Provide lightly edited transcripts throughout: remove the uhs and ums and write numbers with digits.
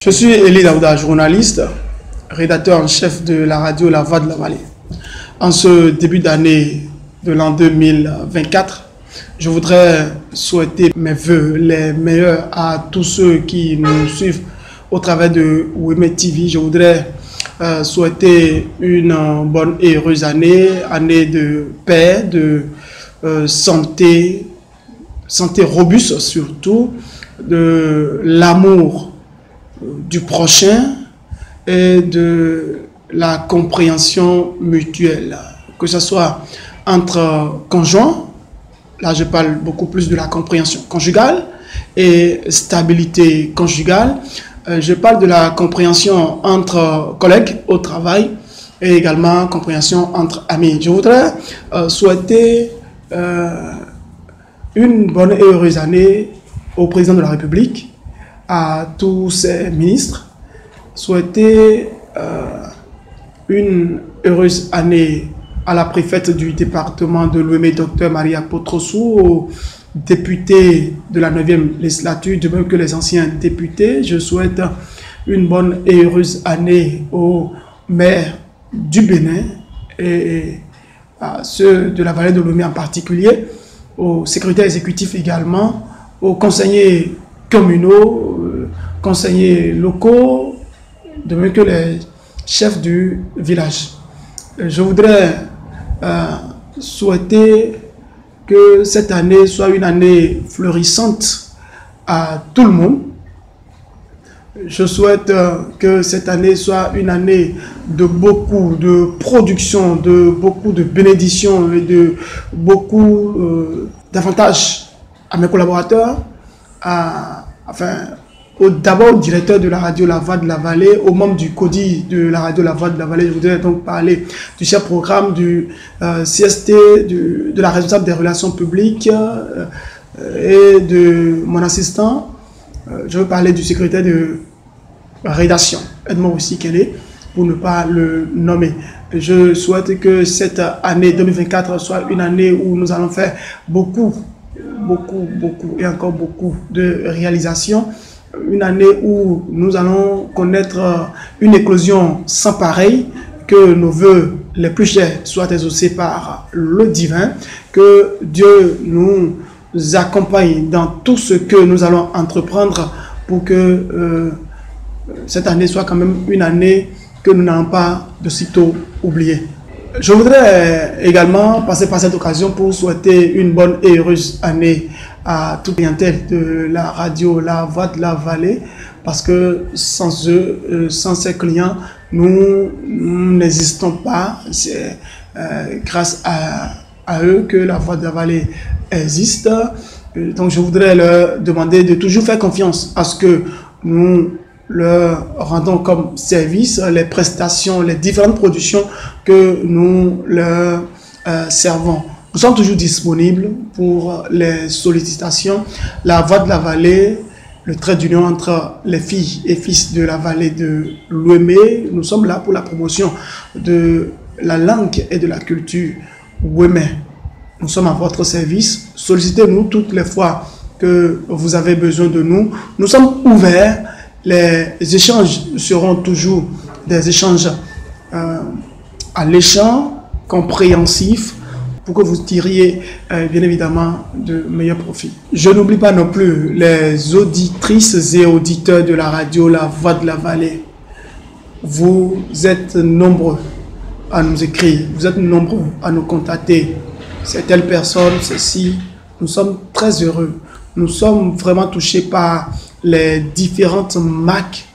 Je suis Elie Daouda, journaliste, rédacteur en chef de la radio La Voix de la Vallée. En ce début d'année de l'an 2024, je voudrais souhaiter mes vœux les meilleurs à tous ceux qui nous suivent au travers de Weme TV. Je voudrais souhaiter une bonne et heureuse année de paix, de santé robuste surtout, de l'amour du prochain et de la compréhension mutuelle, que ce soit entre conjoints, là je parle beaucoup plus de la compréhension conjugale et stabilité conjugale, je parle de la compréhension entre collègues au travail et également compréhension entre amis. Je voudrais souhaiter une bonne et heureuse année au président de la République, à tous ses ministres, souhaiter une heureuse année à la préfète du département de l'Ouémé, Dr Maria Potrosu, aux députés de la 9e législature, de même que les anciens députés. Je souhaite une bonne et heureuse année aux maires du Bénin et à ceux de la vallée de l'Ouémé en particulier, aux secrétaires exécutifs également, aux conseillers communaux, conseillers locaux, de même que les chefs du village. Je voudrais souhaiter que cette année soit une année fleurissante à tout le monde. Je souhaite que cette année soit une année de beaucoup de production, de beaucoup de bénédictions et de beaucoup d'avantages à mes collaborateurs, d'abord au directeur de la radio La Voix de la Vallée, aux membres du CODI de la radio La Voix de la Vallée. Je voudrais donc parler du chef programme, du CST, de la responsable des relations publiques et de mon assistant. Je veux parler du secrétaire de rédaction, Edmond aussi qu'elle est, pour ne pas le nommer. Je souhaite que cette année 2024 soit une année où nous allons faire beaucoup et encore beaucoup de réalisations. Une année où nous allons connaître une éclosion sans pareil, que nos vœux les plus chers soient exaucés par le divin, que Dieu nous accompagne dans tout ce que nous allons entreprendre pour que cette année soit quand même une année que nous n'allons pas de sitôt oublier. Je voudrais également passer par cette occasion pour souhaiter une bonne et heureuse année à toute clientèle de la radio La Voix de la Vallée, parce que sans eux, sans ces clients, nous n'existons pas. C'est grâce à eux que La Voix de la Vallée existe. Donc je voudrais leur demander de toujours faire confiance à ce que nous leur rendons comme service, les prestations, les différentes productions que nous leur servons. Nous sommes toujours disponibles pour les sollicitations. La Voix de la Vallée, le trait d'union entre les filles et fils de la vallée de l'Ouémé. Nous sommes là pour la promotion de la langue et de la culture ouémé. Nous sommes à votre service. Sollicitez-nous toutes les fois que vous avez besoin de nous. Nous sommes ouverts. Les échanges seront toujours des échanges alléchants, compréhensifs, pour que vous tiriez bien évidemment de meilleurs profits. Je n'oublie pas non plus les auditrices et auditeurs de la radio La Voix de la Vallée. Vous êtes nombreux à nous écrire, vous êtes nombreux à nous contacter. C'est telle personne, ceci. Nous sommes très heureux. Nous sommes vraiment touchés par les différentes marques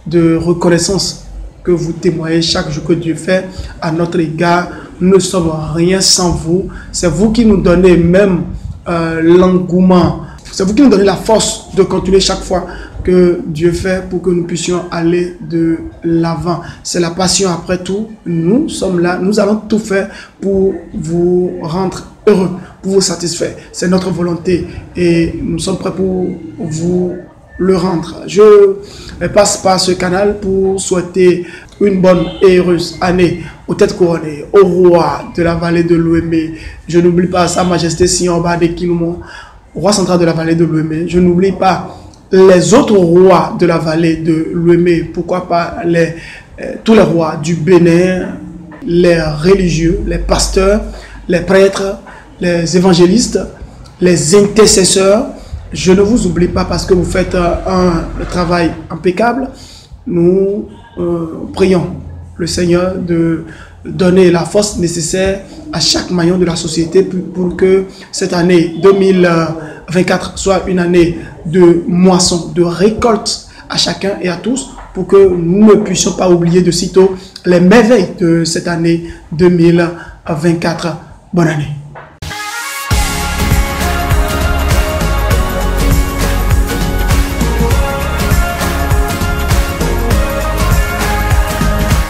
de reconnaissance que vous témoignez chaque jour que Dieu fait à notre égard. Nous ne sommes rien sans vous. C'est vous qui nous donnez même l'engouement. C'est vous qui nous donnez la force de continuer chaque fois que Dieu fait pour que nous puissions aller de l'avant. C'est la passion après tout. Nous sommes là. Nous allons tout faire pour vous rendre heureux, pour vous satisfaire. C'est notre volonté et nous sommes prêts pour vous le rendre. Je passe par ce canal pour souhaiter une bonne et heureuse année aux têtes couronnées, au roi de la vallée de l'Ouémé. Je n'oublie pas Sa Majesté Sion Bade Kinoumo, roi central de la vallée de l'Ouémé. Je n'oublie pas les autres rois de la vallée de Lomé, pourquoi pas tous les rois du Bénin, les religieux, les pasteurs, les prêtres, les évangélistes, les intercesseurs. Je ne vous oublie pas parce que vous faites un travail impeccable. Nous prions le Seigneur de donner la force nécessaire à chaque maillon de la société pour que cette année 2024 soit une année de moisson, de récolte à chacun et à tous, pour que nous ne puissions pas oublier de sitôt les merveilles de cette année 2024. Bonne année.